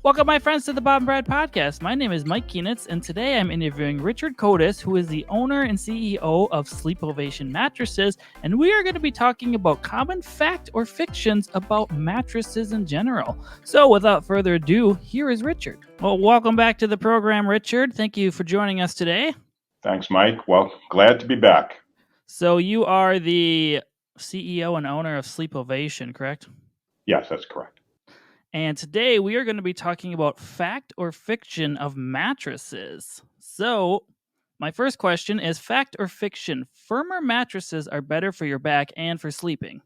Welcome, my friends, to the Bob and Brad Podcast. My name is Mike Kienitz, and today I'm interviewing Richard Codos, who is the owner and CEO of SleepOvation Mattresses, and we are going to be talking about common fact or fictions about mattresses in general. So, without further ado, here is Richard. Well, welcome back to the program, Richard. Thank you for joining us today. Thanks, Mike. Well, glad to be back. So, you are the CEO and owner of SleepOvation, correct? Yes, that's correct. And today we are going to be talking about fact or fiction of mattresses. So, my first question is fact or fiction? Firmer mattresses are better for your back and for sleeping.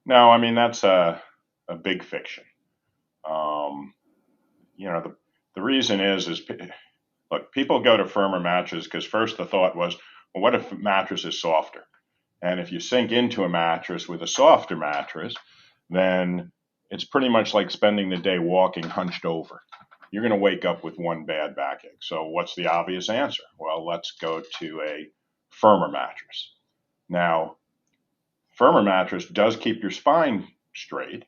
No, I mean, that's a big fiction. The reason is look, people go to firmer mattresses because first the thought was, well, what if a mattress is softer? And if you sink into a mattress with a softer mattress, then it's pretty much like spending the day walking hunched over. You're going to wake up with one bad backache. So what's the obvious answer? Well, let's go to a firmer mattress. Now, firmer mattress does keep your spine straight.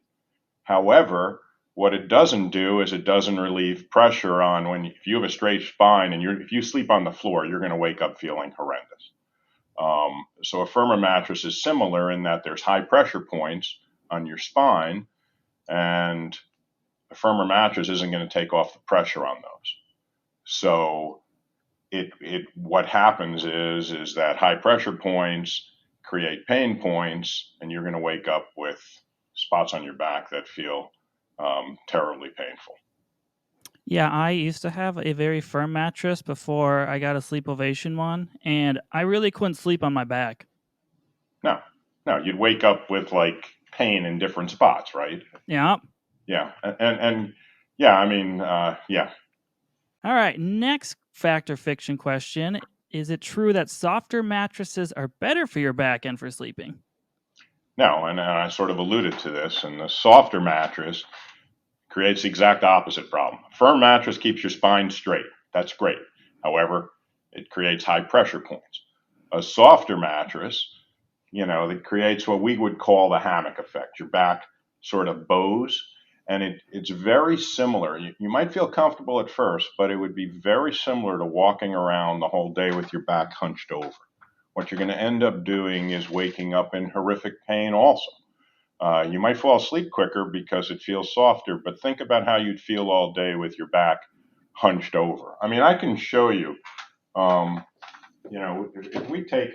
However, what it doesn't do is it doesn't relieve pressure on if you have a straight spine and if you sleep on the floor, you're going to wake up feeling horrendous. So a firmer mattress is similar in that there's high pressure points on your spine, and a firmer mattress isn't going to take off the pressure on those. So what happens is that high pressure points create pain points, and you're going to wake up with spots on your back that feel terribly painful. Yeah, I used to have a very firm mattress before I got a SleepOvation one, and I really couldn't sleep on my back. No, you'd wake up with like pain in different spots, right? Yeah. Yeah, and yeah, I mean, yeah. All right, next fact or fiction question. Is it true that softer mattresses are better for your back and for sleeping? No, and I sort of alluded to this, and the softer mattress creates the exact opposite problem. A firm mattress keeps your spine straight. That's great. However, it creates high pressure points. A softer mattress, that creates what we would call the hammock effect. Your back sort of bows, and it's very similar. You might feel comfortable at first, but it would be very similar to walking around the whole day with your back hunched over. What you're going to end up doing is waking up in horrific pain also. You might fall asleep quicker because it feels softer, but think about how you'd feel all day with your back hunched over. I mean, I can show you, if we take,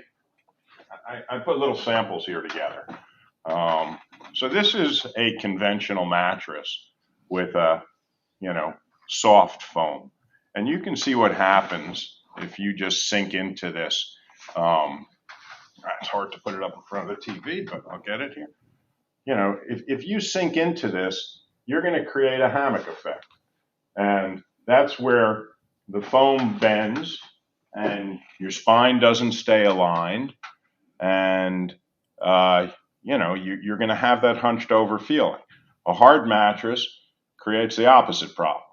I put little samples here together. So this is a conventional mattress with a, soft foam. And you can see what happens if you just sink into this. It's hard to put it up in front of the TV, but I'll get it here. If you sink into this, you're going to create a hammock effect. And that's where the foam bends and your spine doesn't stay aligned. And, you're going to have that hunched over feeling. A hard mattress creates the opposite problem.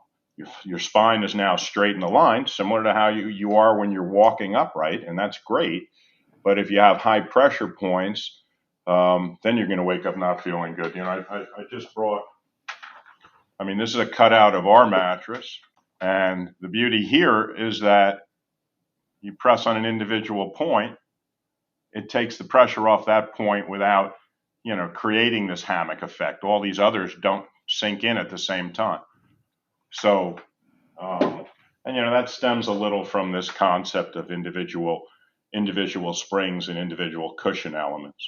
Your spine is now straight and aligned, similar to how you are when you're walking upright, and that's great. But if you have high pressure points, then you're going to wake up not feeling good. I just brought, this is a cutout of our mattress. And the beauty here is that you press on an individual point, it takes the pressure off that point without, creating this hammock effect. All these others don't sink in at the same time. So, that stems a little from this concept of individual springs and individual cushion elements.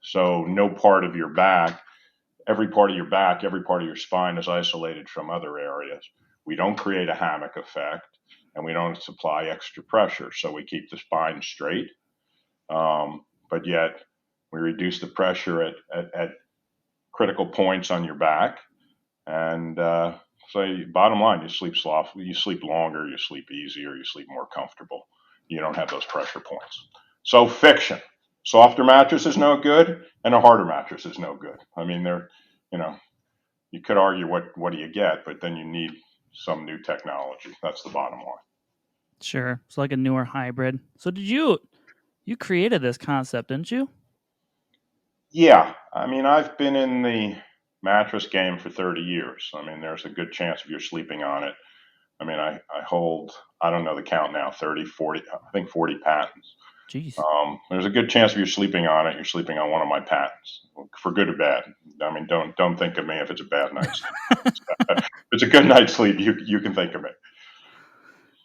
So no part of your back, every part of your spine is isolated from other areas. We don't create a hammock effect, and we don't supply extra pressure. So we keep the spine straight, but yet we reduce the pressure at critical points on your back. And so bottom line, you sleep softly, you sleep longer, you sleep easier, you sleep more comfortable. You don't have those pressure points. So fiction. Softer mattress is no good, and a harder mattress is no good. I mean, you could argue what do you get, but then you need some new technology. That's the bottom line. Sure. It's like a newer hybrid. So did you created this concept, didn't you? Yeah. I mean, I've been in the mattress game for 30 years. I mean, there's a good chance if you're sleeping on it. I mean, I hold, I don't know the count now, 30, 40, I think 40 patents. Jeez. There's a good chance if you're sleeping on it, you're sleeping on one of my patents, for good or bad. I mean, don't think of me if it's a bad night's sleep. If it's a good night's sleep, you can think of me.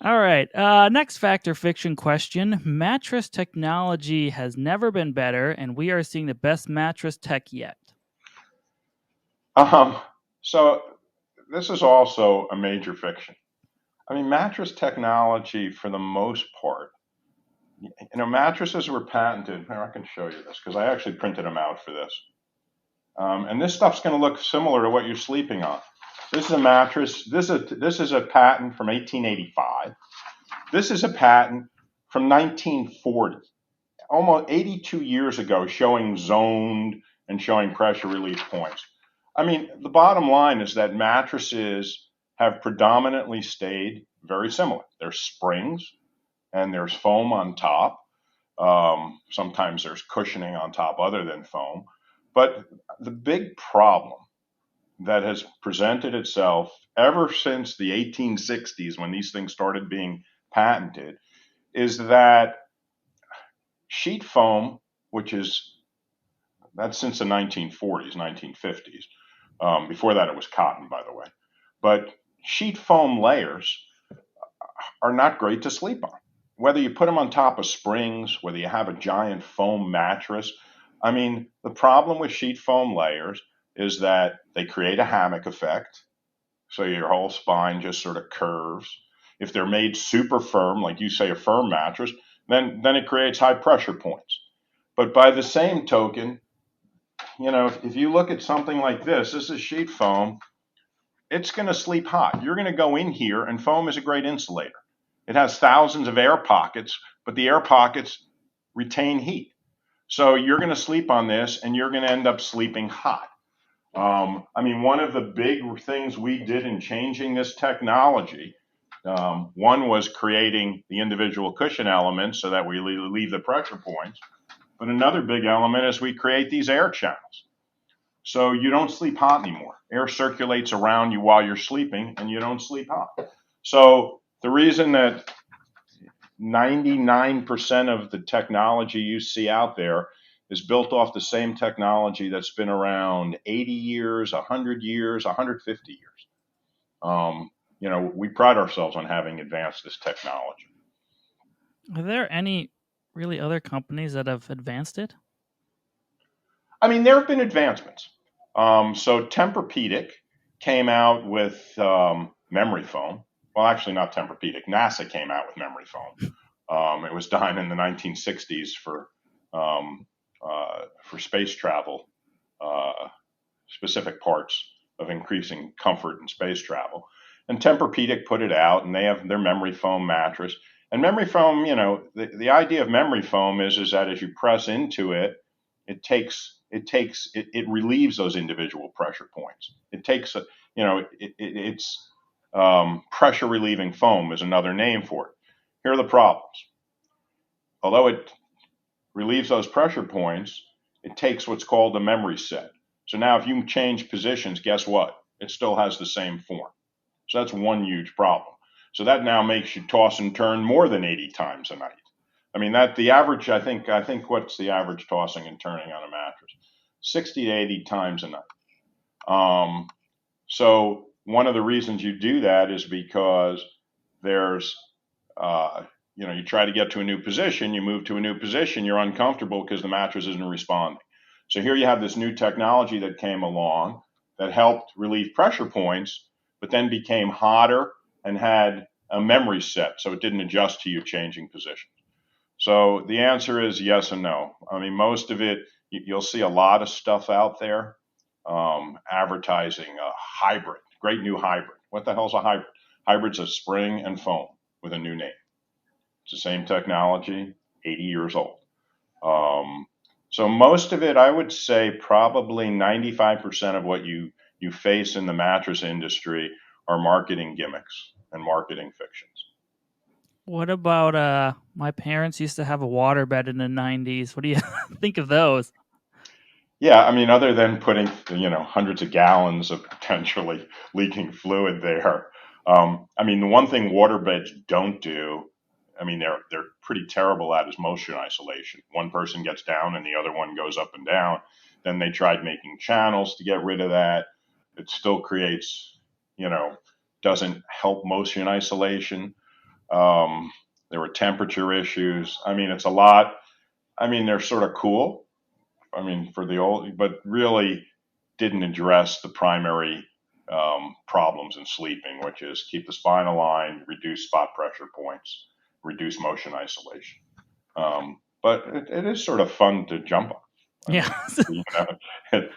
All right. Next fact or fiction question. Mattress technology has never been better, and we are seeing the best mattress tech yet. So this is also a major fiction. I mean, mattress technology, for the most part, mattresses were patented. Here, I can show you this because I actually printed them out for this. And this stuff's going to look similar to what you're sleeping on. This is a mattress. This is a patent from 1885. This is a patent from 1940, almost 82 years ago, showing zoned and showing pressure relief points. I mean, the bottom line is that mattresses have predominantly stayed very similar. There's springs and there's foam on top. Sometimes there's cushioning on top other than foam. But the big problem that has presented itself ever since the 1860s, when these things started being patented, is that sheet foam, that's since the 1940s, 1950s. Before that, it was cotton, by the way. But sheet foam layers are not great to sleep on. Whether you put them on top of springs, whether you have a giant foam mattress, I mean, the problem with sheet foam layers is that they create a hammock effect. So your whole spine just sort of curves. If they're made super firm, like you say, a firm mattress, then it creates high pressure points. But by the same token, if you look at something like this is sheet foam, it's going to sleep hot. You're going to go in here, and foam is a great insulator. It has thousands of air pockets, but the air pockets retain heat. So you're going to sleep on this, and you're going to end up sleeping hot. I mean, one of the big things we did in changing this technology, one was creating the individual cushion elements so that we leave the pressure points. But another big element is we create these air channels. So you don't sleep hot anymore. Air circulates around you while you're sleeping, and you don't sleep hot. So the reason that 99% of the technology you see out there is built off the same technology that's been around 80 years, 100 years, 150 years. We pride ourselves on having advanced this technology. Are there any really other companies that have advanced it? I mean, there have been advancements. So Tempur-Pedic came out with memory foam. Well, actually, not Tempur-Pedic. NASA came out with memory foam. It was done in the 1960s for space travel, specific parts of increasing comfort in space travel. And Tempur-Pedic put it out, and they have their memory foam mattress. And memory foam, the idea of memory foam is that as you press into it, it relieves those individual pressure points. It's pressure relieving foam is another name for it. Here are the problems. Although it relieves those pressure points, it takes what's called a memory set. So now if you change positions, guess what? It still has the same form. So that's one huge problem. So that now makes you toss and turn more than 80 times a night. I mean, the average, I think what's the average tossing and turning on a mattress? 60 to 80 times a night. So one of the reasons you do that is because there's, you try to get to a new position, you move to a new position, you're uncomfortable because the mattress isn't responding. So here you have this new technology that came along that helped relieve pressure points, but then became hotter and had a memory set, so it didn't adjust to you changing positions. So the answer is yes and no. I mean, most of it, you'll see a lot of stuff out there advertising a hybrid, great new hybrid. What the hell's a hybrid? Hybrid's a spring and foam with a new name. It's the same technology, 80 years old. So most of it, I would say probably 95% of what you face in the mattress industry are marketing gimmicks and marketing fictions. What about my parents used to have a waterbed in the 90s? What do you think of those? Yeah, I mean, other than putting, hundreds of gallons of potentially leaking fluid there, I mean, the one thing waterbeds don't do, I mean, they're pretty terrible at is motion isolation. One person gets down and the other one goes up and down. Then they tried making channels to get rid of that. It still creates, you know, doesn't help motion isolation. Um, there were temperature issues. I mean, it's a lot. I mean, they're sort of cool. I mean, for the old, but really didn't address the primary problems in sleeping, which is keep the spine aligned, reduce spot pressure points, reduce motion isolation. But it is sort of fun to jump on. I Yeah. mean,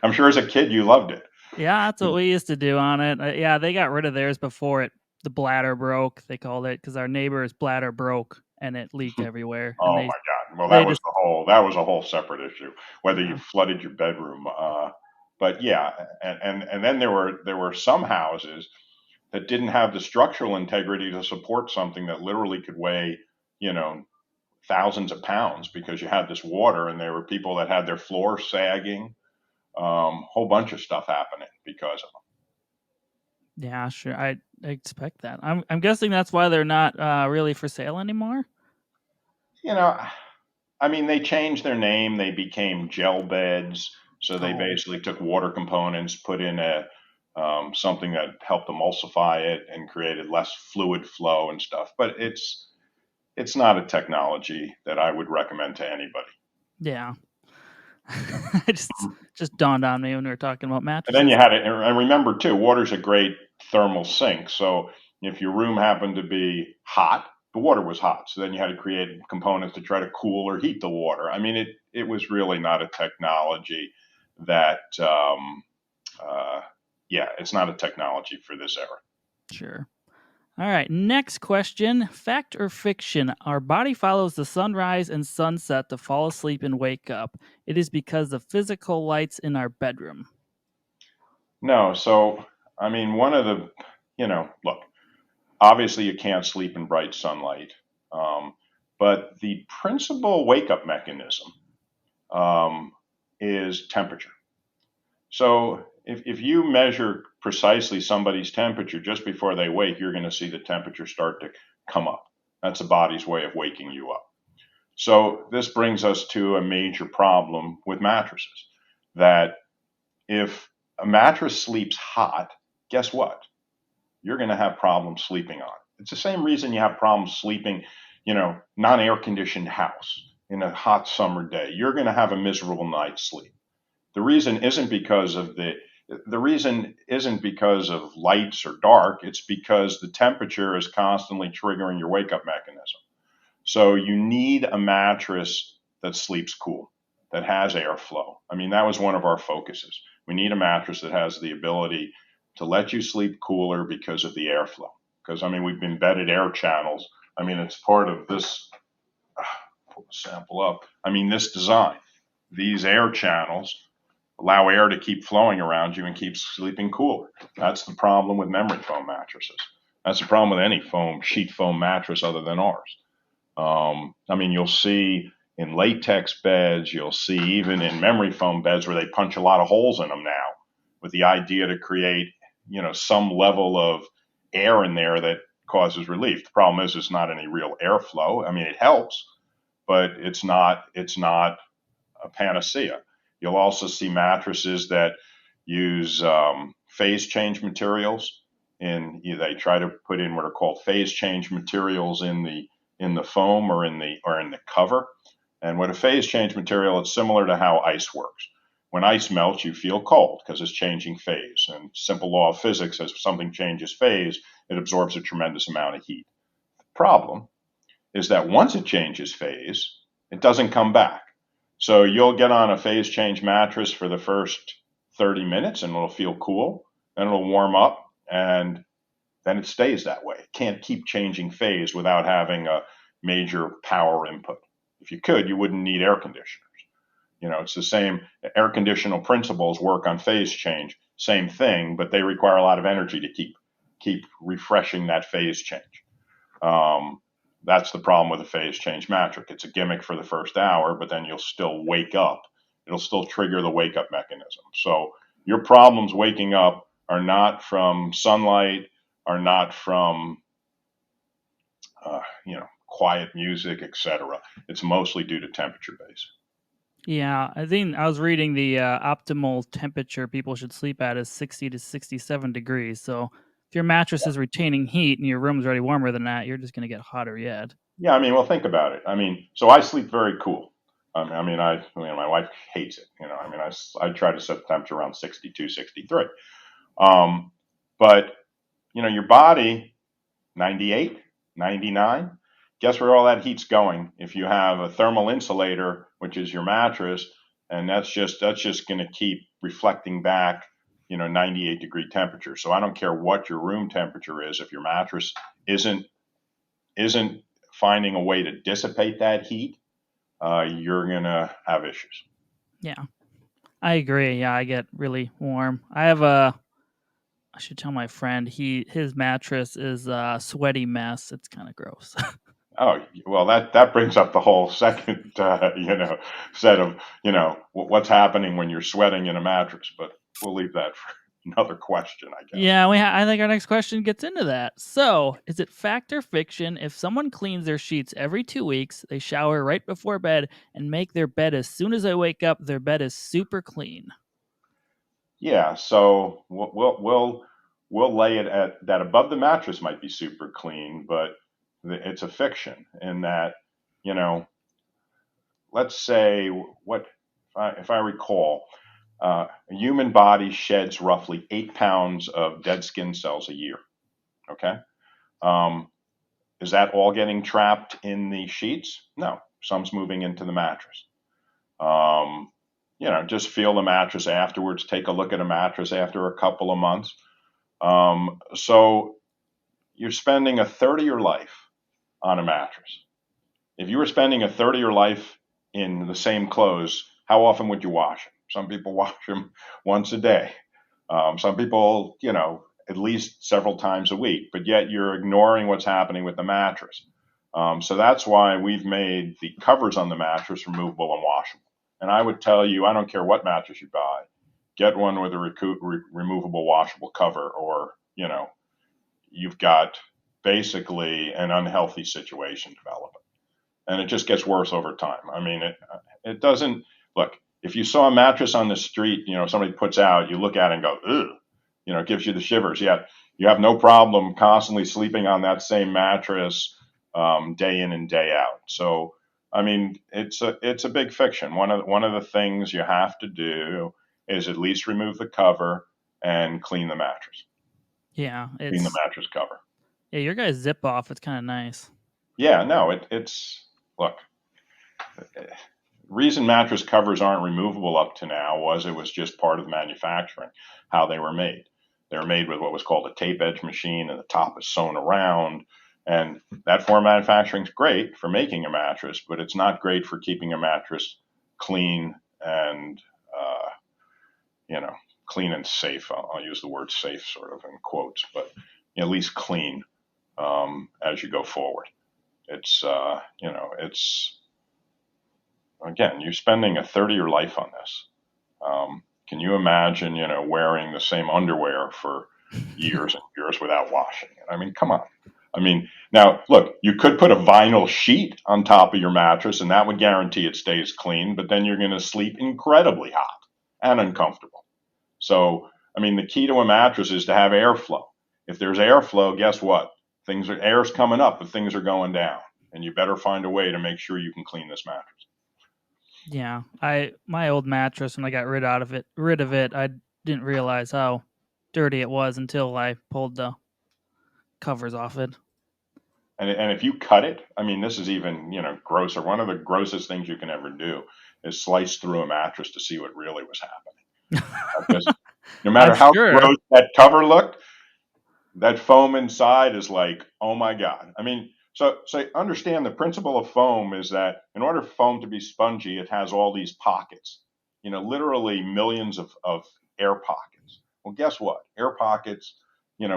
I'm sure as a kid you loved it. Yeah, that's what we used to do on it. Yeah, they got rid of theirs before the bladder broke. They called it because our neighbor's bladder broke and it leaked everywhere, and Oh my God! Well, they just that was a whole separate issue. Whether you yeah. flooded your bedroom, but yeah, and then there were some houses that didn't have the structural integrity to support something that literally could weigh, you know, thousands of pounds because you had this water, and there were people that had their floor sagging, whole bunch of stuff happening because of Yeah, sure. I expect that. I'm guessing that's why they're not really for sale anymore. them. I mean, they changed their name. They became gel beds. So they Oh, basically took water components, put in a something that helped emulsify it and created less fluid flow and stuff. But it's not a technology that I would recommend to anybody. yeah. It just dawned on me when we were talking about And then you mattresses. had it, and remember too, water's a great thermal sink. So if your room happened to be hot, the water was hot. So then you had to create components to try to cool or heat the water. I mean, it was really not a technology that, uh, yeah, it's not a technology for this era. Sure. All right, next question. Fact or fiction? Our body follows the sunrise and sunset to fall asleep and wake up. It is because of physical lights in our bedroom. No, so I mean, one of the, look, obviously you can't sleep in bright sunlight, um, but the principal wake up mechanism um, is temperature. So if you measure precisely somebody's temperature just before they wake, you're going to see the temperature start to come up. That's the body's way of waking you up. So this brings us to a major problem with mattresses that if a mattress sleeps hot, guess what? You're going to have problems sleeping on it. It's the same reason you have problems sleeping, non-air conditioned house in a hot summer day. You're going to have a miserable night's sleep. The reason isn't because of the reason isn't because of lights or dark. It's because the temperature is constantly triggering your wake up mechanism. So you need a mattress that sleeps cool, that has airflow. I mean, that was one of our focuses. We need a mattress that has the ability to let you sleep cooler because of the airflow. Because, I mean, we've embedded air channels. I mean, it's part of this. Pull the sample up. I mean, this design, these air channels allow air to keep flowing around you and keep sleeping cooler. That's the problem with memory foam mattresses. That's the problem with any sheet foam mattress other than ours. I mean, you'll see in latex beds, you'll see even in memory foam beds where they punch a lot of holes in them now with the idea to create, some level of air in there that causes relief. The problem is it's not any real airflow. I mean, it helps, but it's not a panacea. You'll also see mattresses that use phase change materials. They try to put in what are called phase change materials in the foam or in the cover. And what a phase change material, it's similar to how ice works. When ice melts, you feel cold because it's changing phase. And simple law of physics, as something changes phase, it absorbs a tremendous amount of heat. The problem is that once it changes phase, it doesn't come back. So you'll get on a phase change mattress for the first 30 minutes and it'll feel cool, then it'll warm up, and then it stays that way. It can't keep changing phase without having a major power input. If you could, you wouldn't need air conditioners. It's the same air conditional principles work on phase change, same thing, but they require a lot of energy to keep refreshing that phase change. That's the problem with a phase change mattress. It's a gimmick for the first hour, but then you'll still wake up it'll still trigger the wake up mechanism. So your problems waking up are not from sunlight, are not from, quiet music, etc. It's mostly due to temperature base. Yeah, I think I was reading the optimal temperature people should sleep at is 60 to 67 degrees. So if your mattress is retaining heat and your room's already warmer than that, you're just going to get hotter yet. Yeah, I mean, well, think about it. I mean, so I sleep very cool. My wife hates it. I try to set the temperature around 62, 63. Um, but, your body, 98, 99, guess where all that heat's going? If you have a thermal insulator, which is your mattress, and that's just going to keep reflecting back, 98-degree temperature. So I don't care what your room temperature is. If your mattress isn't finding a way to dissipate that heat, you're going to have issues. Yeah, I agree. Yeah, I get really warm. I should tell my friend, his mattress is a sweaty mess. It's kind of gross. Oh, well, that brings up the whole second, set of, what's happening when you're sweating in a mattress. But we'll leave that for another question, I guess. Yeah, I think our next question gets into that. So, is it fact or fiction if someone cleans their sheets every 2 weeks, they shower right before bed, and make their bed as soon as they wake up, their bed is super clean? Yeah, so we'll lay it at that. Above the mattress might be super clean, but it's a fiction in that, you know, let's say if I recall, a human body sheds roughly 8 pounds of dead skin cells a year. Okay, um, is that all getting trapped in the sheets? No, some's moving into the mattress. Um, just feel the mattress afterwards. Take a look at a mattress after a couple of months. So you're spending a third of your life on a mattress. If you were spending a third of your life in the same clothes, how often would you wash them? Some people wash them once a day. Some people, at least several times a week, but yet you're ignoring what's happening with the mattress. So that's why we've made the covers on the mattress removable and washable. And I would tell you, I don't care what mattress you buy, get one with a removable, washable cover, or, you've got basically an unhealthy situation developing. And it just gets worse over time. I mean, it doesn't look, if you saw a mattress on the street, somebody puts out, you look at it and go, ugh, it gives you the shivers. Yet you have no problem constantly sleeping on that same mattress day in and day out. So, I mean, it's a big fiction. One of the things you have to do is at least remove the cover and clean the mattress. Yeah, Clean the mattress cover. Yeah, your guys' zip off. It's kind of nice. Yeah, no, it's look. Reason mattress covers aren't removable up to now was it was just part of manufacturing, how they were made. They were made with what was called a tape edge machine, and the top is sewn around. And that form of manufacturing is great for making a mattress, but it's not great for keeping a mattress clean and, clean and safe. I'll use the word safe sort of in quotes, but at least clean as you go forward. It's, again, you're spending a third of your life on this. Can you imagine, wearing the same underwear for years and years without washing it? I mean, come on. I mean, now look, you could put a vinyl sheet on top of your mattress and that would guarantee it stays clean, but then you're going to sleep incredibly hot and uncomfortable. So, I mean, the key to a mattress is to have airflow. If there's airflow, guess what? Air's coming up, but things are going down, and you better find a way to make sure you can clean this mattress. Yeah, my old mattress, when I got rid of it, I didn't realize how dirty it was until I pulled the covers off it. And if you cut it, I mean, this is even, grosser. One of the grossest things you can ever do is slice through a mattress to see what really was happening. Because no matter how gross that cover looked, that foam inside is like, oh my God. I mean, so understand the principle of foam is that in order for foam to be spongy, it has all these pockets, literally millions of air pockets. Well, guess what? Air pockets,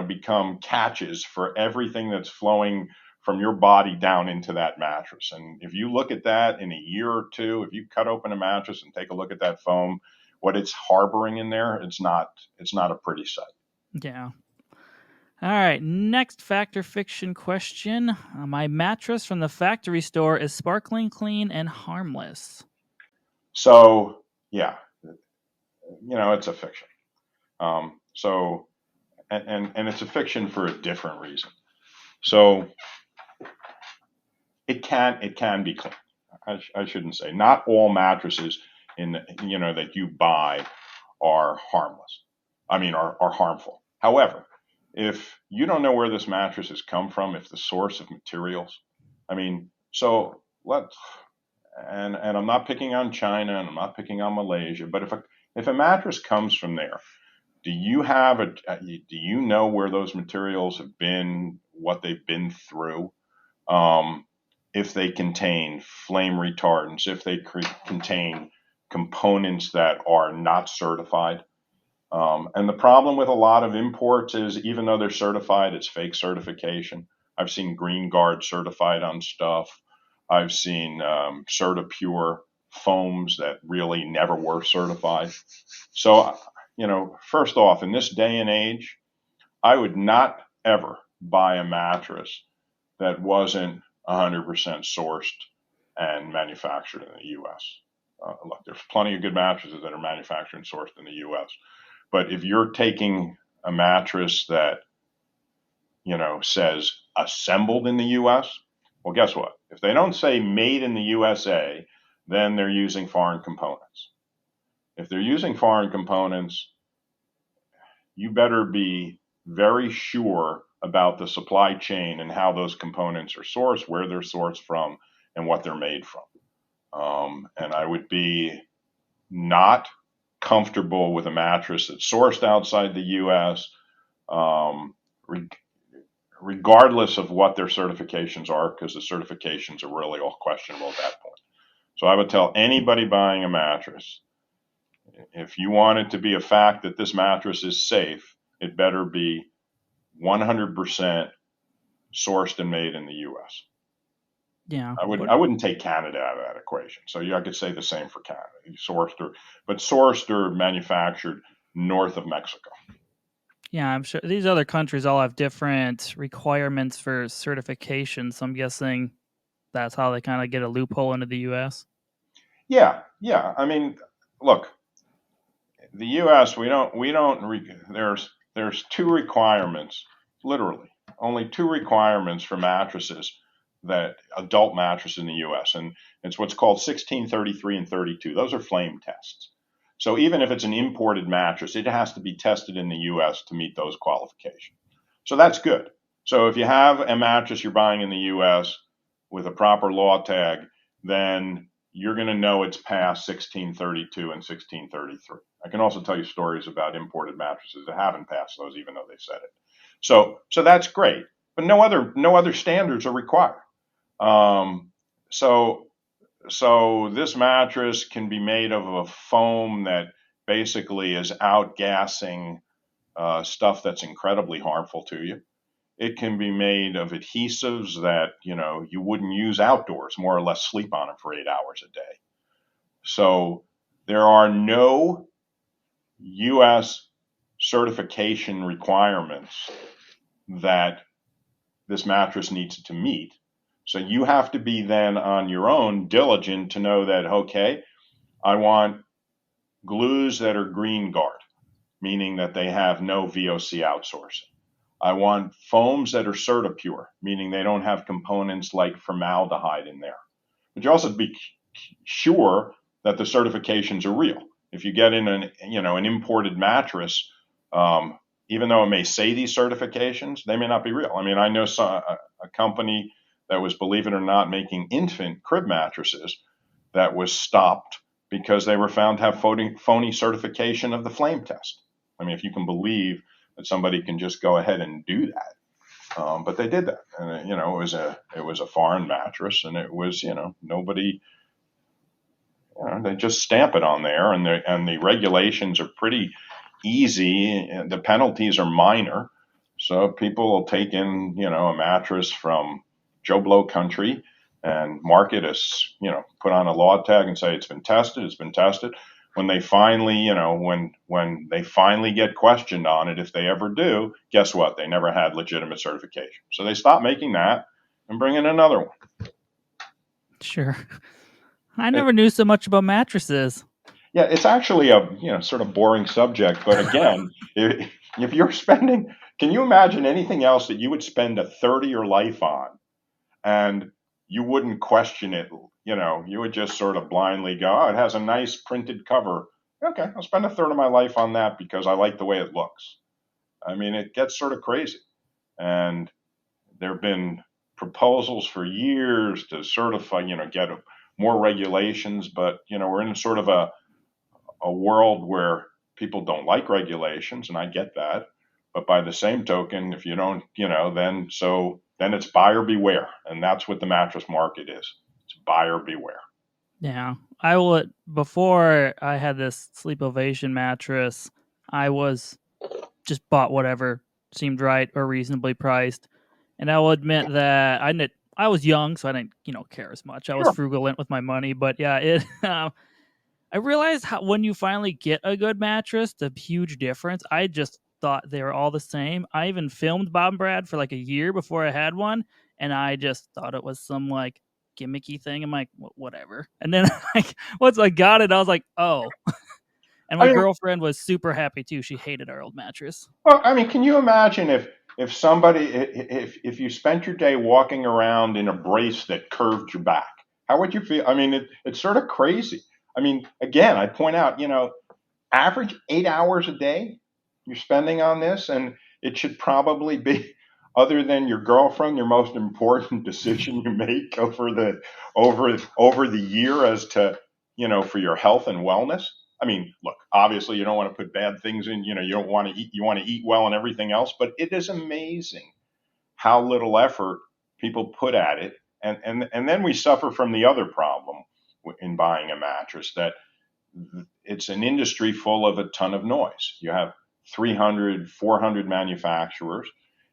become catches for everything that's flowing from your body down into that mattress. And if you look at that in a year or two, if you cut open a mattress and take a look at that foam, what it's harboring in there, it's not a pretty sight. Yeah. All right, next fact or fiction question. My mattress from the factory store is sparkling clean and harmless. So, yeah, it's a fiction. So, and it's a fiction for a different reason. So, it can be clean. I shouldn't say. Not all mattresses that you buy are harmless. Are harmful. However, if you don't know where this mattress has come from, if the source of materials, and I'm not picking on China and I'm not picking on Malaysia, but if a mattress comes from there, do you know where those materials have been, what they've been through? If they contain flame retardants, if they contain components that are not certified. And the problem with a lot of imports is even though they're certified, it's fake certification. I've seen Green Guard certified on stuff. I've seen CertaPure foams that really never were certified. So, first off, in this day and age, I would not ever buy a mattress that wasn't 100% sourced and manufactured in the U.S. Look, there's plenty of good mattresses that are manufactured and sourced in the U.S. But if you're taking a mattress that, says assembled in the U.S., well, guess what? If they don't say made in the USA, then they're using foreign components. If they're using foreign components, you better be very sure about the supply chain and how those components are sourced, where they're sourced from, and what they're made from. And I would be not comfortable with a mattress that's sourced outside the U.S., regardless of what their certifications are, because the certifications are really all questionable at that point. So I would tell anybody buying a mattress, if you want it to be a fact that this mattress is safe, it better be 100% sourced and made in the U.S. Yeah, I wouldn't take Canada out of that equation. So I could say the same for Canada, sourced or manufactured north of Mexico. Yeah, I'm sure these other countries all have different requirements for certification. So I'm guessing that's how they kind of get a loophole into the U.S. Yeah. Look, the U.S. There's two requirements, literally only two requirements for mattresses, that adult mattress in the U.S. And it's what's called 1633 and 32. Those are flame tests. So even if it's an imported mattress, it has to be tested in the U.S. to meet those qualifications. So that's good. So if you have a mattress you're buying in the U.S. with a proper law tag, then you're going to know it's past 1632 and 1633. I can also tell you stories about imported mattresses that haven't passed those, even though they said it. So that's great, but no other standards are required. So this mattress can be made of a foam that basically is outgassing stuff that's incredibly harmful to you. It can be made of adhesives that, you wouldn't use outdoors, more or less sleep on them for 8 hours a day. So there are no U.S. certification requirements that this mattress needs to meet. So you have to be then on your own diligent to know that, okay, I want glues that are Green Guard, meaning that they have no VOC outsourcing. I want foams that are CertaPure, meaning they don't have components like formaldehyde in there. But you also be sure that the certifications are real. If you get in an imported mattress, even though it may say these certifications, they may not be real. I know a company that was, believe it or not, making infant crib mattresses that was stopped because they were found to have phony certification of the flame test. If you can believe that somebody can just go ahead and do that. But they did that. And, it was a foreign mattress, and it was, nobody, they just stamp it on there, and the regulations are pretty easy. And the penalties are minor. So people will take in, a mattress from Joe Blow country and market as, put on a law tag and say it's been tested, it's been tested. When they finally, when they finally get questioned on it, if they ever do, guess what? They never had legitimate certification. So they stopped making that and bring in another one. Sure. I never knew so much about mattresses. Yeah, it's actually a sort of boring subject, but again, if you're spending, can you imagine anything else that you would spend a third of your life on, and you wouldn't question it? You would just sort of blindly go, "Oh, it has a nice printed cover. Okay, I'll spend a third of my life on that because I like the way it looks." I mean, it gets sort of crazy, and there have been proposals for years to certify, get more regulations, but we're in sort of a world where people don't like regulations, and I get that. But by the same token, if you don't, then it's buyer beware, and that's what the mattress market is. It's buyer beware. Yeah, before I had this SleepOvation mattress, I was just bought whatever seemed right or reasonably priced, and I will admit that I was young, so I didn't care as much. I was Sure. frugal with my money, but yeah, it. I realized when you finally get a good mattress, the huge difference. I just thought they were all the same. I even filmed Bob and Brad for like a year before I had one, and I just thought it was some like gimmicky thing. I'm like, whatever. And then like once I got it, I was like, oh. And my I mean, girlfriend was super happy too. She hated our old mattress. well, I mean, can you imagine if somebody if you spent your day walking around in a brace that curved your back? How would you feel? I mean, it's sort of crazy. I mean, again, I point out, average 8 hours a day you're spending on this, and it should probably be, other than your girlfriend, your most important decision you make over the year as to for your health and wellness. I mean, look, obviously you don't want to put bad things in. You don't want to eat. You want to eat well and everything else, but it is amazing how little effort people put at it, and then we suffer from the other problem in buying a mattress, that it's an industry full of a ton of noise. You have 300, 400 manufacturers,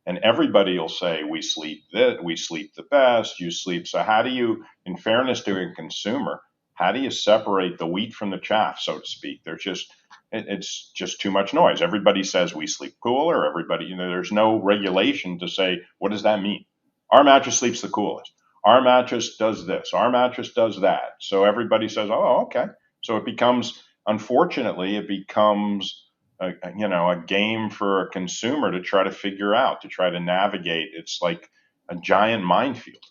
and everybody will say, we sleep the best, you sleep. So how do you, in fairness to a consumer, how do you separate the wheat from the chaff, so to speak? It's just too much noise. Everybody says we sleep cooler. Everybody, there's no regulation to say, what does that mean? Our mattress sleeps the coolest. Our mattress does this. Our mattress does that. So everybody says, oh, okay. So unfortunately, it becomes a game for a consumer to try to figure out, to try to navigate. It's like a giant minefield.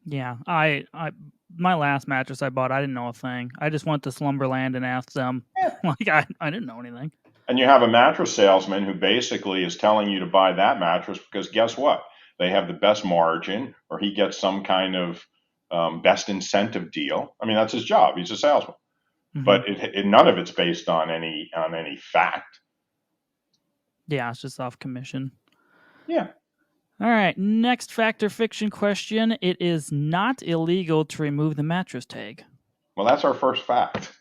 Yeah, my last mattress I bought, I didn't know a thing. I just went to Slumberland and asked them. Yeah. Like I didn't know anything. And you have a mattress salesman who basically is telling you to buy that mattress because guess what? They have the best margin, or he gets some kind of best incentive deal. I mean, that's his job. He's a salesman. Mm-hmm. But none of it's based on any fact. Yeah, it's just off commission. Yeah. All right, next fact or fiction question. It is not illegal to remove the mattress tag. Well, that's our first fact.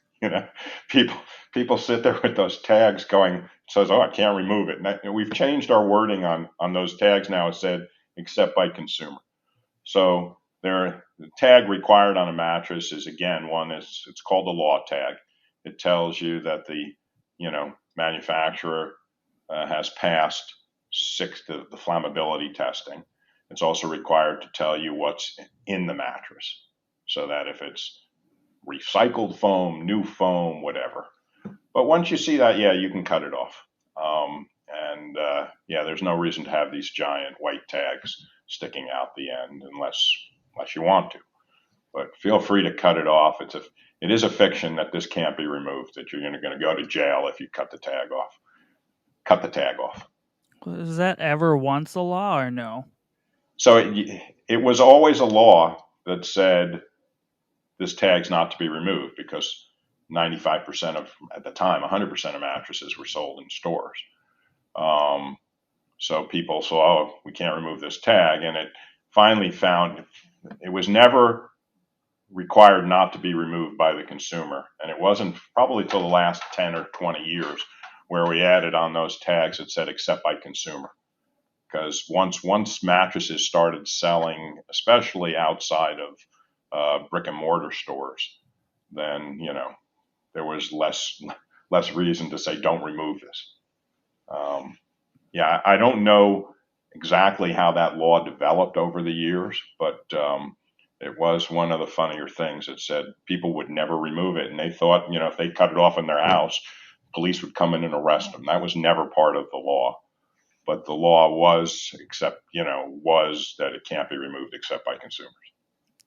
People sit there with those tags going, says, oh, I can't remove it. And we've changed our wording on those tags now. It said, except by consumer. So the tag required on a mattress is, again, it's called the law tag. It tells you that the manufacturer has passed the flammability testing. It's also required to tell you what's in the mattress, so that if it's recycled foam, new foam, whatever. But once you see that, yeah, you can cut it off. There's no reason to have these giant white tags sticking out the end unless you want to. But feel free to cut it off. It is a fiction that this can't be removed, that you're going to go to jail if you cut the tag off. Cut the tag off. Was that ever once a law or no? So it was always a law that said this tag's not to be removed, because 95% at the time, 100% of mattresses were sold in stores. So people saw, oh, we can't remove this tag. And it finally found it was never required not to be removed by the consumer. And it wasn't probably till the last 10 or 20 years where we added on those tags that said except by consumer. because once mattresses started selling, especially outside of brick and mortar stores, then there was less reason to say don't remove this. Yeah, I don't know exactly how that law developed over the years, but it was one of the funnier things. It said people would never remove it, and they thought, if they cut it off in their house, police would come in and arrest them. That was never part of the law, but the law was that it can't be removed except by consumers.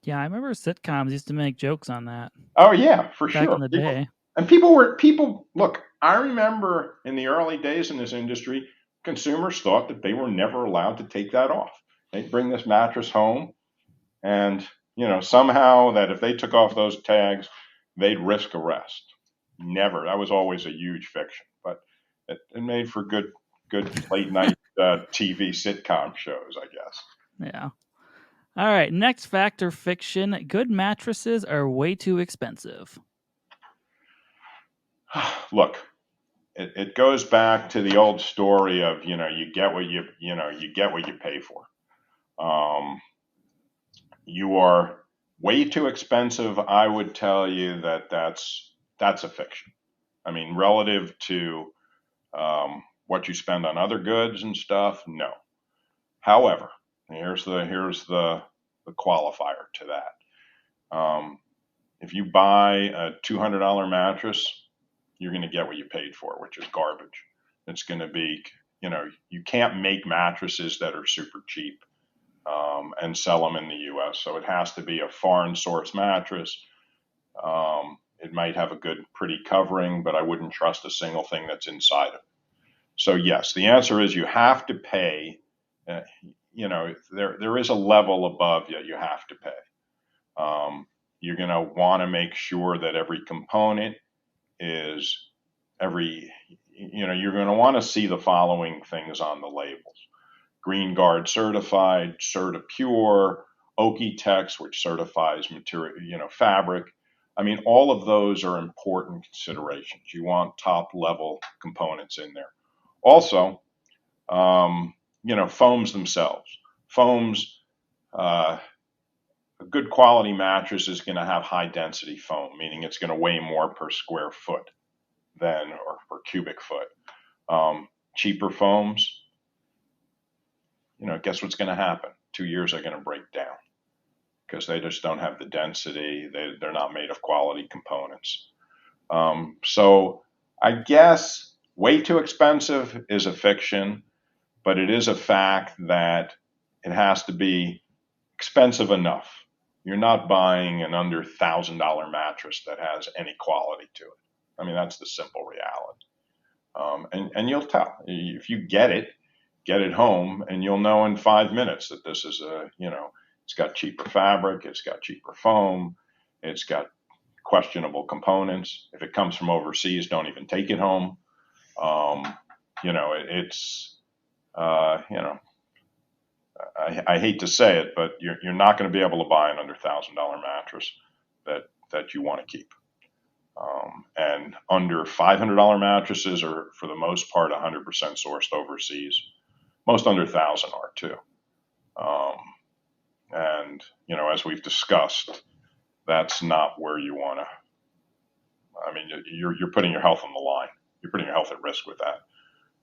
Yeah, I remember sitcoms used to make jokes on that Oh yeah, for back sure. in the day. People look. I remember in the early days in this industry, consumers thought that they were never allowed to take that off. They'd bring this mattress home, and somehow that if they took off those tags, they'd risk arrest. Never. That was always a huge fiction, but it made for good late night TV sitcom shows, I guess. Yeah. All right. Next fact or fiction: good mattresses are way too expensive. Look, it goes back to the old story of you get what you get what you pay for. You are way too expensive. I would tell you that's a fiction. I mean, relative to what you spend on other goods and stuff, no. However, here's the qualifier to that. If you buy a $200 mattress, you're going to get what you paid for, which is garbage. It's going to be, you can't make mattresses that are super cheap and sell them in the U.S. So it has to be a foreign source mattress. It might have a good, pretty covering, but I wouldn't trust a single thing that's inside it. So yes, the answer is you have to pay. There is a level above you have to pay. You're going to want to make sure that every component is you're going to want to see the following things on the labels: Green Guard certified, CertaPure, Okie-Tex, which certifies material, fabric. I mean, all of those are important considerations. You want top level components in there. Also, foams themselves. Foams, a good quality mattress is going to have high density foam, meaning it's going to weigh more per square foot or per cubic foot. Cheaper foams, guess what's going to happen? 2 years are going to break down because they just don't have the density. They're not made of quality components. So I guess way too expensive is a fiction, but it is a fact that it has to be expensive enough. You're not buying an under $1,000 mattress that has any quality to it. I mean, that's the simple reality. And you'll tell if you get it home, and you'll know in 5 minutes that this is it's got cheaper fabric, it's got cheaper foam, it's got questionable components. If it comes from overseas, don't even take it home. I hate to say it, but you're not going to be able to buy an under $1,000 mattress that you want to keep. And under $500 mattresses are, for the most part, 100% sourced overseas. Most under 1,000 are too. And as we've discussed, that's not where you want to. I mean, you're putting your health on the line. You're putting your health at risk with that.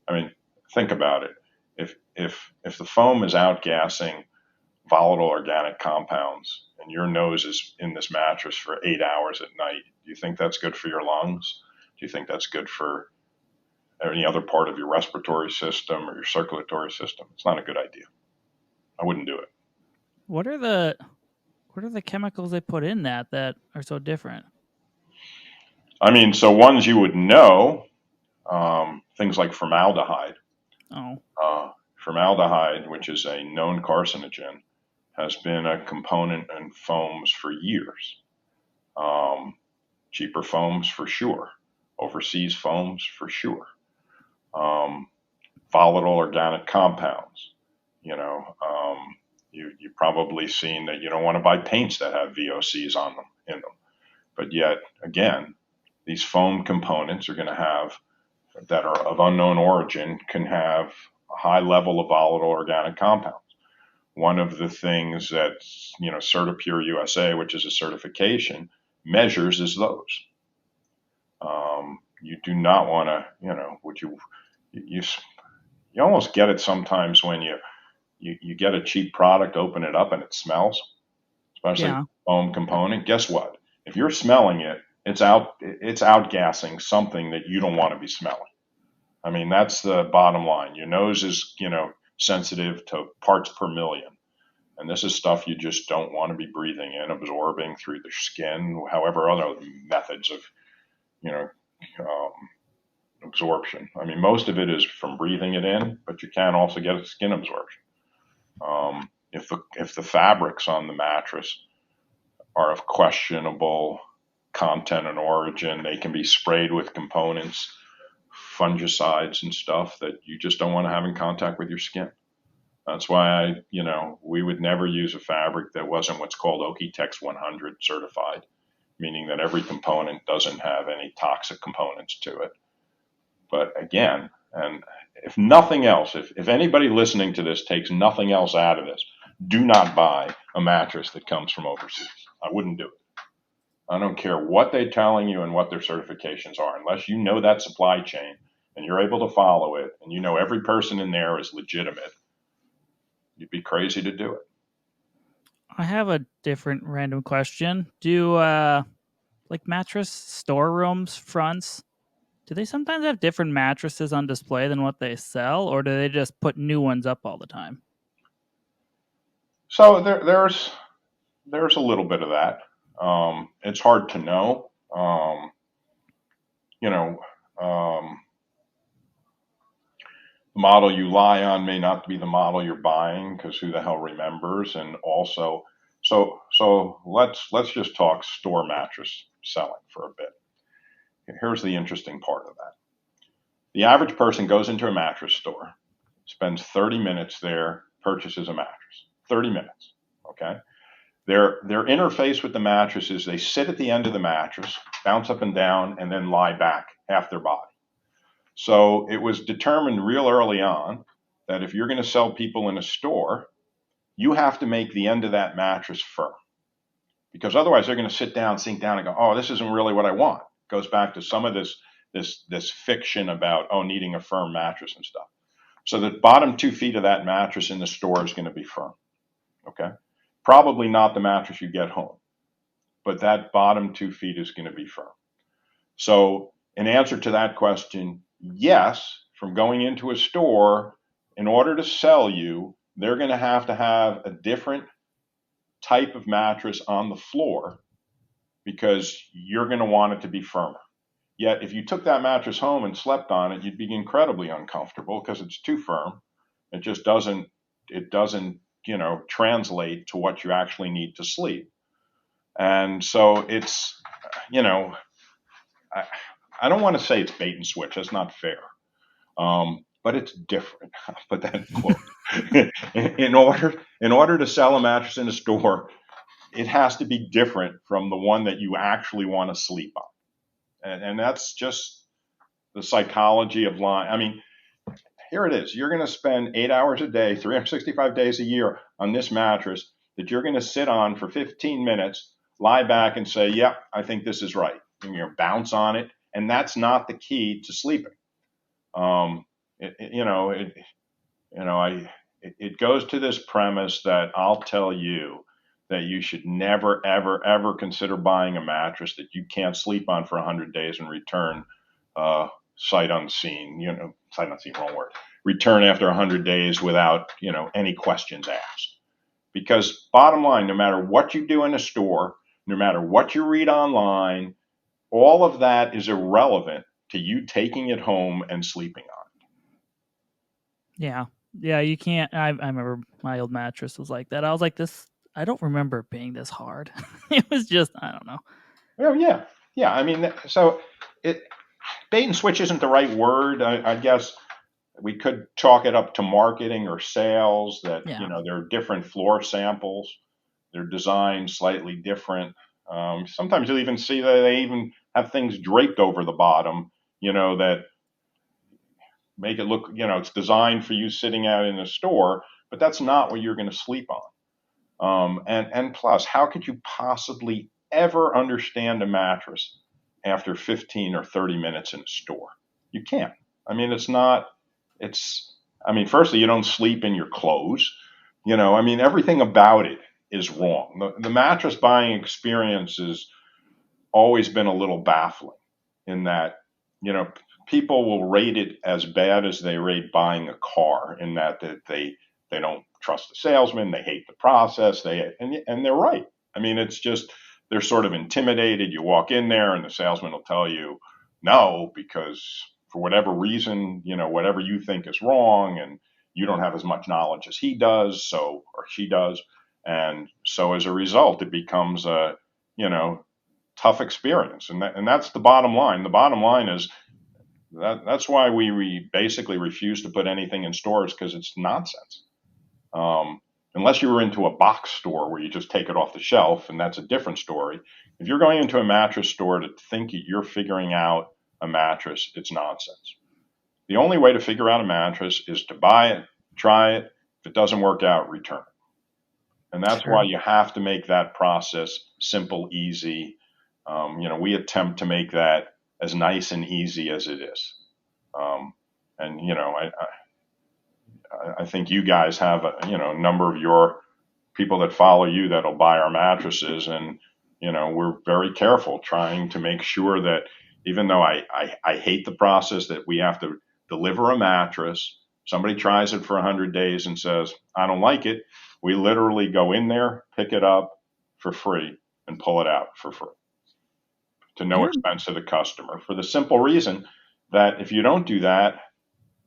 I mean, think about it. If the foam is outgassing volatile organic compounds and your nose is in this mattress for 8 hours at night, do you think that's good for your lungs? Do you think that's good for any other part of your respiratory system or your circulatory system? It's not a good idea. I wouldn't do it. What are the chemicals they put in that are so different? I mean, so ones you would know, things like formaldehyde. Oh. Formaldehyde, which is a known carcinogen, has been a component in foams for years. Cheaper foams for sure. Overseas foams for sure. Volatile organic compounds. You've probably seen that you don't want to buy paints that have VOCs in them. But yet, again, these foam components are going to have, that are of unknown origin, can have high level of volatile organic compounds. One of the things that, Certipure USA, which is a certification, measures is those. You do not want to, you almost get it sometimes when you get a cheap product, open it up, and it smells, especially Yeah. foam component. Guess what? If you're smelling it, it's outgassing something that you don't want to be smelling. I mean, that's the bottom line. Your nose is, sensitive to parts per million. And this is stuff you just don't want to be breathing in, absorbing through the skin, however other methods of, absorption. I mean, most of it is from breathing it in, but you can also get a skin absorption. If the fabrics on the mattress are of questionable content and origin, they can be sprayed with components, fungicides and stuff that you just don't want to have in contact with your skin. That's why we would never use a fabric that wasn't what's called Oki-Tex 100 certified, meaning that every component doesn't have any toxic components to it. But again, and if nothing else, if anybody listening to this takes nothing else out of this, do not buy a mattress that comes from overseas. I wouldn't do it. I don't care what they're telling you and what their certifications are, unless you know that supply chain and you're able to follow it and every person in there is legitimate. You'd be crazy to do it. I have a different random question. Do mattress storerooms fronts, do they sometimes have different mattresses on display than what they sell, or do they just put new ones up all the time? So there's a little bit of that. It's hard to know. The model you lie on may not be the model you're buying, because who the hell remembers? And also, so let's just talk store mattress selling for a bit. Here's the interesting part of that. The average person goes into a mattress store, spends 30 minutes there, purchases a mattress. 30 minutes, okay? Their interface with the mattress is they sit at the end of the mattress, bounce up and down, and then lie back half their body. So it was determined real early on that if you're going to sell people in a store, you have to make the end of that mattress firm, because otherwise they're going to sit down, sink down, and go, "Oh, this isn't really what I want." It goes back to some of this fiction about needing a firm mattress and stuff. So the bottom 2 feet of that mattress in the store is going to be firm. Okay, probably not the mattress you get home, but that bottom 2 feet is going to be firm. So in answer to that question, yes, from going into a store, in order to sell you, they're going to have a different type of mattress on the floor, because you're going to want it to be firmer. Yet if you took that mattress home and slept on it, you'd be incredibly uncomfortable because it's too firm. It just doesn't translate to what you actually need to sleep. And so it's, I don't want to say it's bait and switch. That's not fair. But it's different. I'll put that in quote. In order to sell a mattress in a store, it has to be different from the one that you actually want to sleep on. And that's just the psychology of lying. I mean, here it is. You're going to spend 8 hours a day, 365 days a year on this mattress that you're going to sit on for 15 minutes, lie back and say, "Yep, I think this is right." And you're going to bounce on it. And that's not the key to sleeping. It goes to this premise that I'll tell you that you should never, ever, ever consider buying a mattress that you can't sleep on for 100 days and return sight unseen. Sight unseen, wrong word. Return after 100 days without, any questions asked. Because bottom line, no matter what you do in a store, no matter what you read online, all of that is irrelevant to you taking it home and sleeping on it. Yeah, you can't. I remember my old mattress was like that. I was like, I don't remember it being this hard. It was just, I don't know. Well, yeah. I mean, so bait and switch isn't the right word. I guess we could chalk it up to marketing or sales. That there are different floor samples. They're designed slightly different. Sometimes you'll even see that they even have things draped over the bottom, that make it look, it's designed for you sitting out in a store, but that's not what you're going to sleep on. And plus, how could you possibly ever understand a mattress after 15 or 30 minutes in a store? You can't. I mean, firstly, you don't sleep in your clothes. Everything about it is wrong. The mattress buying experience has always been a little baffling in that, people will rate it as bad as they rate buying a car, in that they don't trust the salesman, they hate the process, and they're right. It's just they're sort of intimidated. You walk in there and the salesman will tell you no, because for whatever reason, whatever you think is wrong, and you don't have as much knowledge as he does, or she does. And so as a result, it becomes a, tough experience. And that's the bottom line. The bottom line is that's why we basically refuse to put anything in stores, because it's nonsense. Unless you were into a box store where you just take it off the shelf, and that's a different story. If you're going into a mattress store to think you're figuring out a mattress, it's nonsense. The only way to figure out a mattress is to buy it, try it. If it doesn't work out, return it. And that's why you have to make that process simple, easy. We attempt to make that as nice and easy as it is. I think you guys have a number of your people that follow you that'll buy our mattresses, and we're very careful trying to make sure that, even though I hate the process that we have to deliver a mattress, somebody tries it for 100 days and says, I don't like it. We literally go in there, pick it up for free, and pull it out for free, to no expense to the customer, for the simple reason that if you don't do that,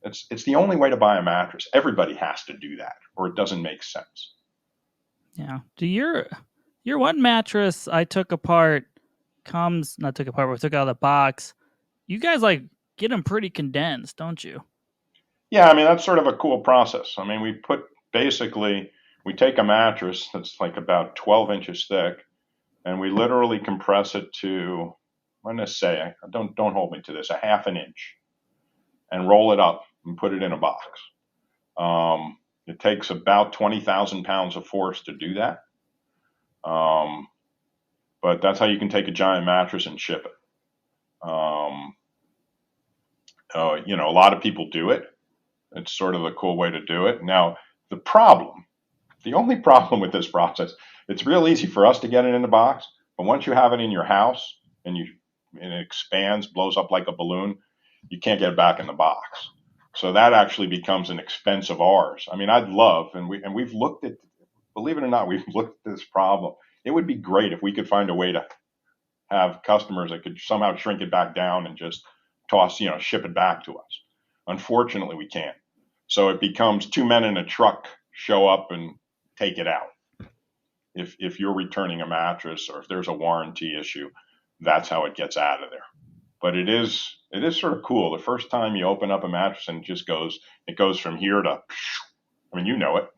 it's the only way to buy a mattress. Everybody has to do that, or it doesn't make sense. Yeah. Do your one mattress I took apart not took apart, but took out of the box. You guys get them pretty condensed, don't you? Yeah, that's sort of a cool process. We take a mattress that's about 12 inches thick, and we literally compress it to, I'm going to say, don't hold me to this, a half an inch, and roll it up and put it in a box. It takes about 20,000 pounds of force to do that. But that's how you can take a giant mattress and ship it. A lot of people do it. It's sort of a cool way to do it. Now, the only problem with this process, it's real easy for us to get it in the box, but once you have it in your house and it expands, blows up like a balloon, you can't get it back in the box. So that actually becomes an expense of ours. I'd love, and we've looked at, believe it or not, we've looked at this problem. It would be great if we could find a way to have customers that could somehow shrink it back down and just ship it back to us. Unfortunately, we can't. So it becomes two men in a truck show up and take it out. If you're returning a mattress, or if there's a warranty issue, that's how it gets out of there. But it is sort of cool. The first time you open up a mattress and it goes from here to, you know it.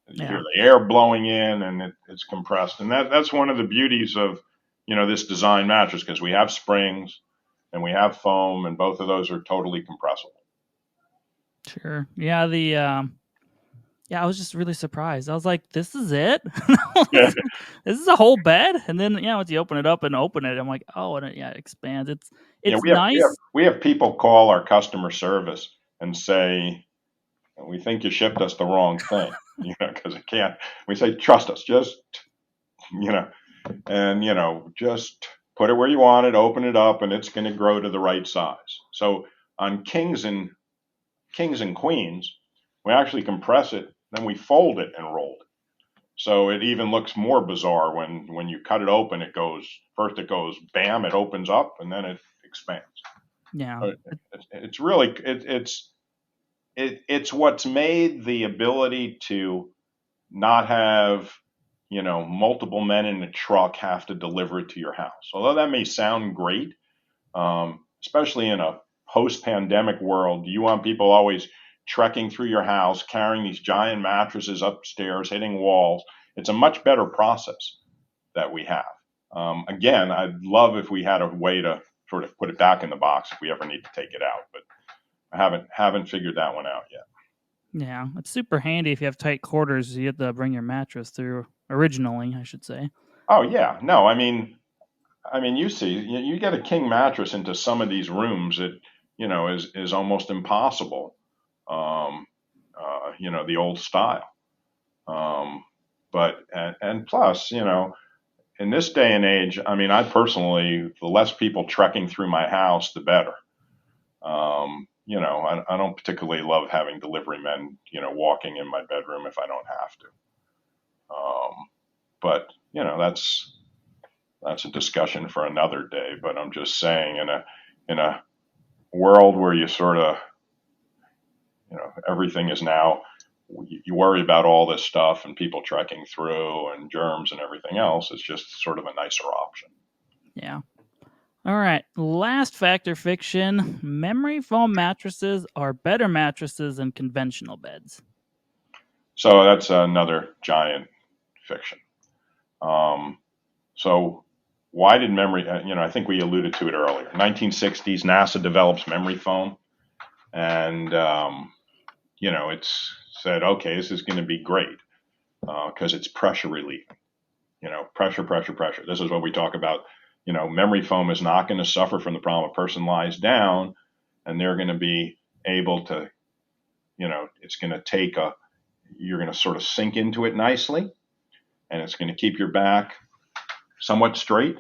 You hear the air blowing in, and it's compressed. And that's one of the beauties of, this design mattress, because we have springs and we have foam, and both of those are totally compressible. Sure. Yeah. I was just really surprised. I was like, this is it? This is a whole bed? And then, once you open it, I'm like, oh, and it expands. It's nice. We have people call our customer service and say, we think you shipped us the wrong thing, because it can't. We say, trust us, just put it where you want it, open it up, and it's going to grow to the right size. So on kings and queens, we actually compress it, then we fold it and roll it. So it even looks more bizarre when you cut it open. It goes bam, it opens up, and then it expands. Yeah, it's really it's what's made the ability to not have multiple men in a truck have to deliver it to your house. Although that may sound great, especially in a post-pandemic world, you want people always trekking through your house, carrying these giant mattresses upstairs, hitting walls. It's a much better process that we have. Again, I'd love if we had a way to sort of put it back in the box if we ever need to take it out. But haven't figured that one out yet. Yeah, it's super handy if you have tight quarters. You have to bring your mattress through originally, I should say. Oh yeah, no, you see, you get a king mattress into some of these rooms, it is almost impossible. Um, the old style. But and plus, in this day and age, I personally, the less people trekking through my house, the better. I don't particularly love having delivery men, walking in my bedroom if I don't have to. But that's a discussion for another day. But I'm just saying, in a world where you sort of, everything is now, you worry about all this stuff and people trekking through and germs and everything else. It's just sort of a nicer option. Yeah. All right. Last fact or fiction: memory foam mattresses are better mattresses than conventional beds. So that's another giant fiction. So why did memory? I think we alluded to it earlier. 1960s, NASA develops memory foam, and it's said, okay, this is going to be great because it's pressure relieving. Pressure, pressure, pressure. This is what we talk about. Memory foam is not going to suffer from the problem. A person lies down, and they're going to be able to, it's going to take you're going to sort of sink into it nicely, and it's going to keep your back somewhat straight.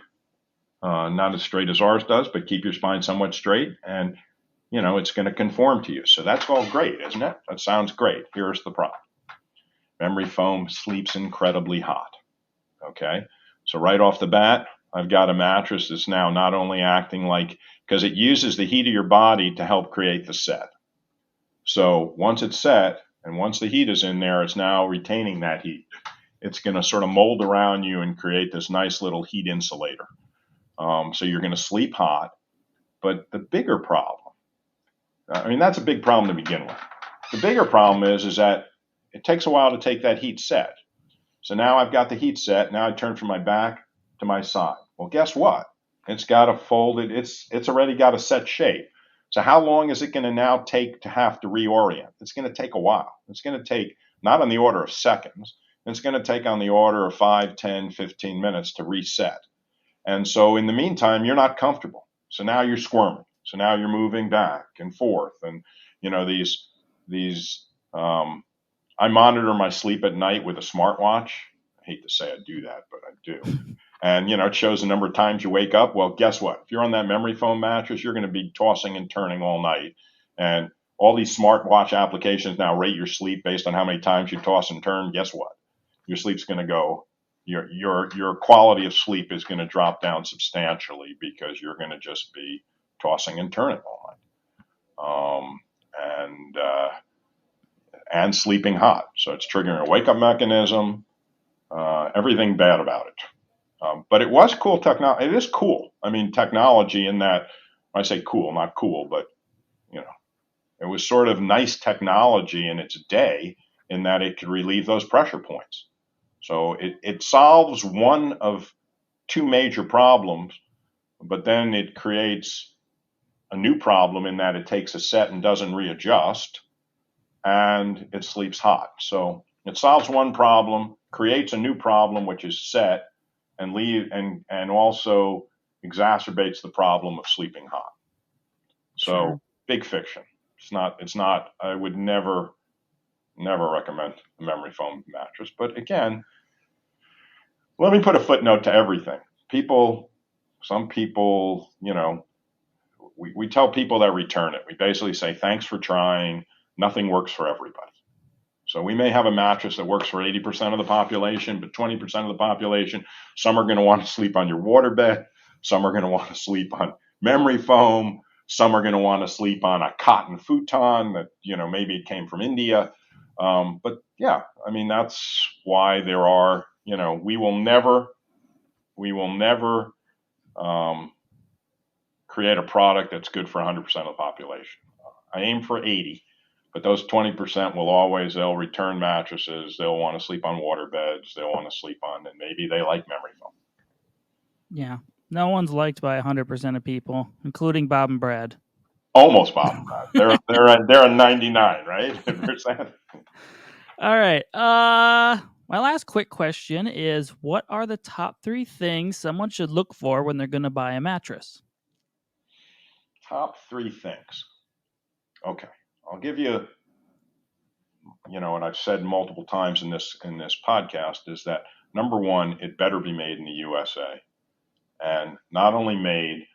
Not as straight as ours does, but keep your spine somewhat straight, and it's going to conform to you. So that's all great, isn't it? That sounds great. Here's the problem. Memory foam sleeps incredibly hot. Okay. So right off the bat, I've got a mattress that's now not only acting like, because it uses the heat of your body to help create the set. So once it's set and once the heat is in there, it's now retaining that heat. It's going to sort of mold around you and create this nice little heat insulator. So you're going to sleep hot. But the bigger problem, that's a big problem to begin with. The bigger problem is that it takes a while to take that heat set. So now I've got the heat set. Now I turn from my back to my side. Well, guess what? It's got to fold it. It's already got a set shape. So how long is it going to now take to have to reorient? It's going to take a while. It's going to take not on the order of seconds. It's going to take on the order of 5, 10, 15 minutes to reset. And so in the meantime, you're not comfortable. So now you're squirming. So now you're moving back and forth. And, I monitor my sleep at night with a smartwatch. I hate to say I do that, but I do. And, it shows the number of times you wake up. Well, guess what? If you're on that memory foam mattress, you're going to be tossing and turning all night. And all these smartwatch applications now rate your sleep based on how many times you toss and turn. Guess what? Your sleep's going to go. Your quality of sleep is going to drop down substantially because you're going to just be tossing and turning all night. And sleeping hot. So it's triggering a wake-up mechanism, everything bad about it. But it was cool technology. It is cool. Technology in that, I say cool, not cool, but, it was sort of nice technology in its day in that it could relieve those pressure points. So it solves one of two major problems, but then it creates a new problem in that it takes a set and doesn't readjust, and it sleeps hot. So it solves one problem, creates a new problem, which is set, and also exacerbates the problem of sleeping hot. So Sure. Big fiction. It's not, I would never recommend a memory foam mattress. But again, let me put a footnote to everything. Some people, we tell people that return it. We basically say, thanks for trying. Nothing works for everybody. So we may have a mattress that works for 80% of the population, but 20% of the population, some are going to want to sleep on your waterbed. Some are going to want to sleep on memory foam. Some are going to want to sleep on a cotton futon that, maybe it came from India. But yeah, that's why there are, we will never create a product that's good for 100% of the population. I aim for 80, but those 20% they'll return mattresses. They'll want to sleep on waterbeds. They'll want to sleep on, and maybe they like memory foam. Yeah. No one's liked by 100% of people, including Bob and Brad. Almost Bob and Brad. They're a 99, right? Percent. All right. My last quick question is, what are the top 3 things someone should look for when they're going to buy a mattress? Top 3 things. Okay, I'll give you. And I've said multiple times in this podcast is that number one, it better be made in the USA, and not only made.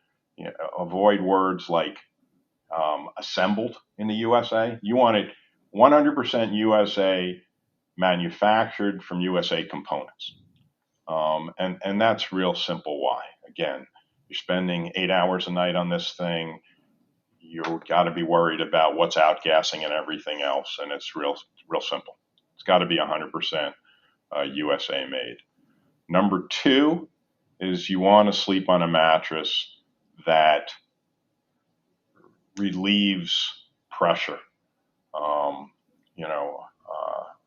Avoid words like assembled in the USA. You want it 100% USA, manufactured from USA components. And that's real simple why. Again, you're spending 8 hours a night on this thing. You've got to be worried about what's outgassing and everything else. And it's real simple. It's got to be 100% USA made. Number two is you want to sleep on a mattress that relieves pressure.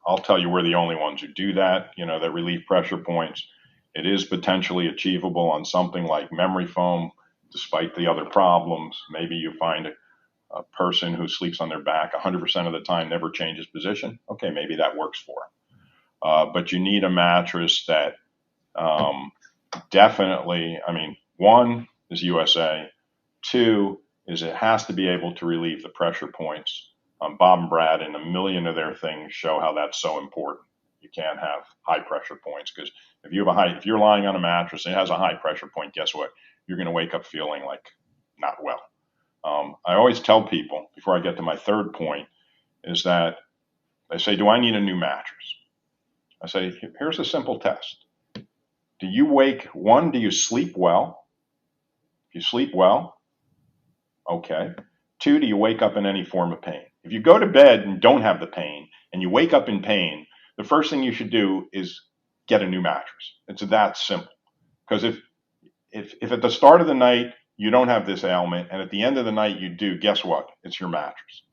I'll tell you we're the only ones who do that, that relieve pressure points. It is potentially achievable on something like memory foam, despite the other problems. Maybe you find a person who sleeps on their back 100% of the time, never changes position. Okay, maybe that works for them. But you need a mattress that definitely, one is USA. Two is it has to be able to relieve the pressure points. Bob and Brad and a million of their things show how that's so important. You can't have high pressure points because if you're lying on a mattress and it has a high pressure point, guess what? You're going to wake up feeling like not well. I always tell people before I get to my third point is that they say, do I need a new mattress? I say, here's a simple test. Do you sleep well? If you sleep well, okay. 2, do you wake up in any form of pain? If you go to bed and don't have the pain and you wake up in pain, the first thing you should do is get a new mattress. It's that simple. Because if at the start of the night you don't have this ailment and at the end of the night you do, guess what? It's your mattress.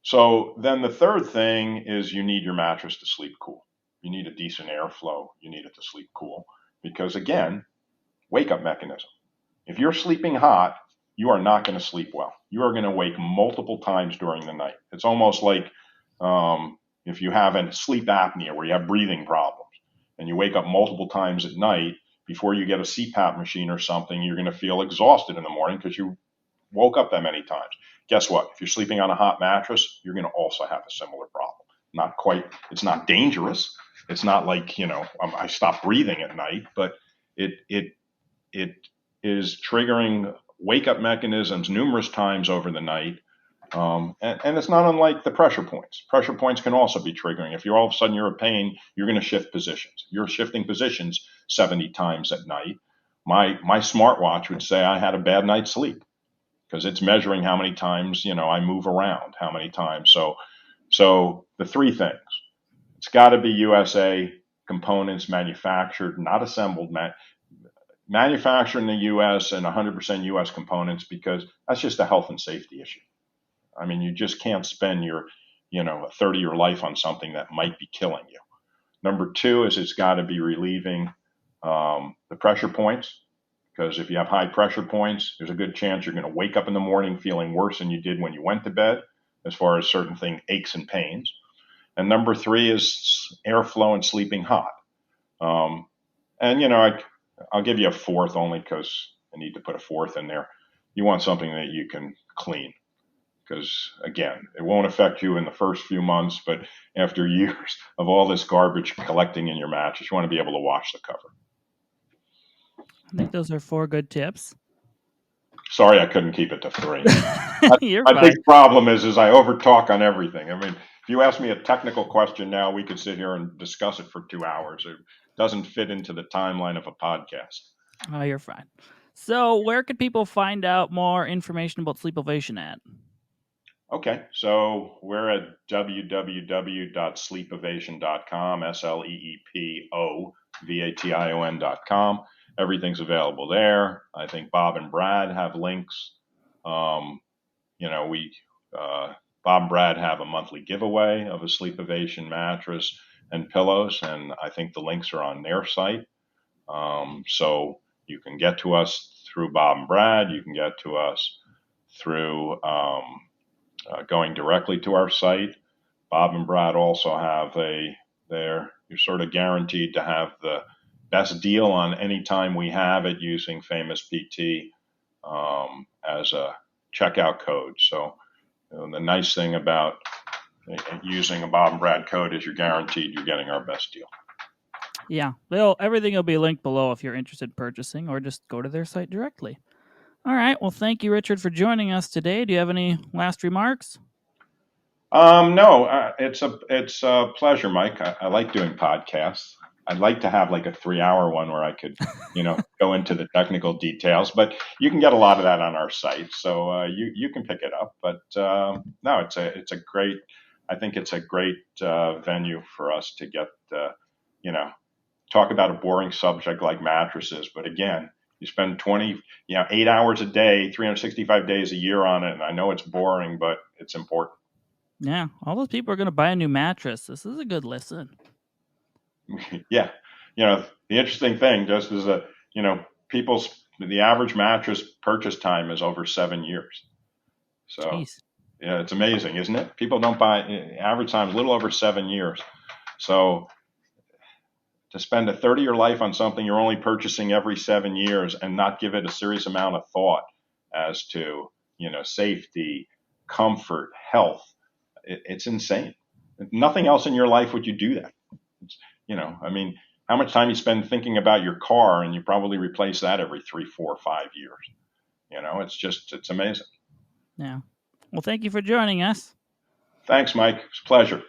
So then the third thing is you need your mattress to sleep cool. You need a decent airflow. You need it to sleep cool. Because again, wake up mechanism. If you're sleeping hot, you are not going to sleep well. You are going to wake multiple times during the night. It's almost like if you have a sleep apnea where you have breathing problems and you wake up multiple times at night before you get a CPAP machine or something, you're going to feel exhausted in the morning because you woke up that many times. Guess what? If you're sleeping on a hot mattress, you're going to also have a similar problem. Not quite, it's not dangerous. It's not like, I stop breathing at night, but it is triggering wake up mechanisms numerous times over the night. And it's not unlike the pressure points. Pressure points can also be triggering. If you're all of a sudden you're in pain, you're going to shift positions. You're shifting positions 70 times at night. My smartwatch would say I had a bad night's sleep because it's measuring how many times, I move around, how many times. So the 3 things, it's got to be USA components manufactured, not assembled, manufactured in the U.S. and 100% U.S. components because that's just a health and safety issue. You just can't spend your, a third of your life on something that might be killing you. Number 2 is it's got to be relieving the pressure points because if you have high pressure points, there's a good chance you're going to wake up in the morning feeling worse than you did when you went to bed as far as certain things, aches and pains. And number 3 is airflow and sleeping hot. I'll give you a fourth only because I need to put a fourth in there. You want something that you can clean because, again, it won't affect you in the first few months, but after years of all this garbage collecting in your mattress, you want to be able to wash the cover. I think those are 4 good tips. Sorry, I couldn't keep it to 3. My big problem is I overtalk on everything. If you ask me a technical question now, we could sit here and discuss it for 2 hours. It doesn't fit into the timeline of a podcast. Oh, you're fine. So where could people find out more information about SleepOvation at? Okay, so we're at www.sleepovation.com, SleePovation.com. Everything's available there. I think Bob and Brad have links. Bob and Brad have a monthly giveaway of a SleepOvation mattress and pillows, and I think the links are on their site. So you can get to us through Bob and Brad. You can get to us through going directly to our site. Bob and Brad also have you're sort of guaranteed to have the best deal on any time we have it using Famous PT as a checkout code. So the nice thing about using a Bob and Brad code is you're guaranteed you're getting our best deal. Yeah, everything will be linked below if you're interested in purchasing, or just go to their site directly. All right. Well, thank you, Richard, for joining us today. Do you have any last remarks? No, it's a pleasure, Mike. I like doing podcasts. I'd like to have like a 3-hour one where I could, go into the technical details, but you can get a lot of that on our site, so you can pick it up. But no, I think it's a great venue for us to get, talk about a boring subject like mattresses. But again, you spend 8 hours a day, 365 days a year on it, and I know it's boring, but it's important. Yeah, all those people are going to buy a new mattress. This is a good listen. Yeah. The interesting thing just is that, the average mattress purchase time is over 7 years. So, Jeez. Yeah, it's amazing, isn't it? People don't buy, average time is a little over 7 years. So, to spend a third of your life on something you're only purchasing every 7 years and not give it a serious amount of thought as to, safety, comfort, health, it's insane. Nothing else in your life would you do that. How much time you spend thinking about your car, and you probably replace that every 3, 4, 5 years. It's amazing. Yeah. Well, thank you for joining us. Thanks, Mike. It's a pleasure.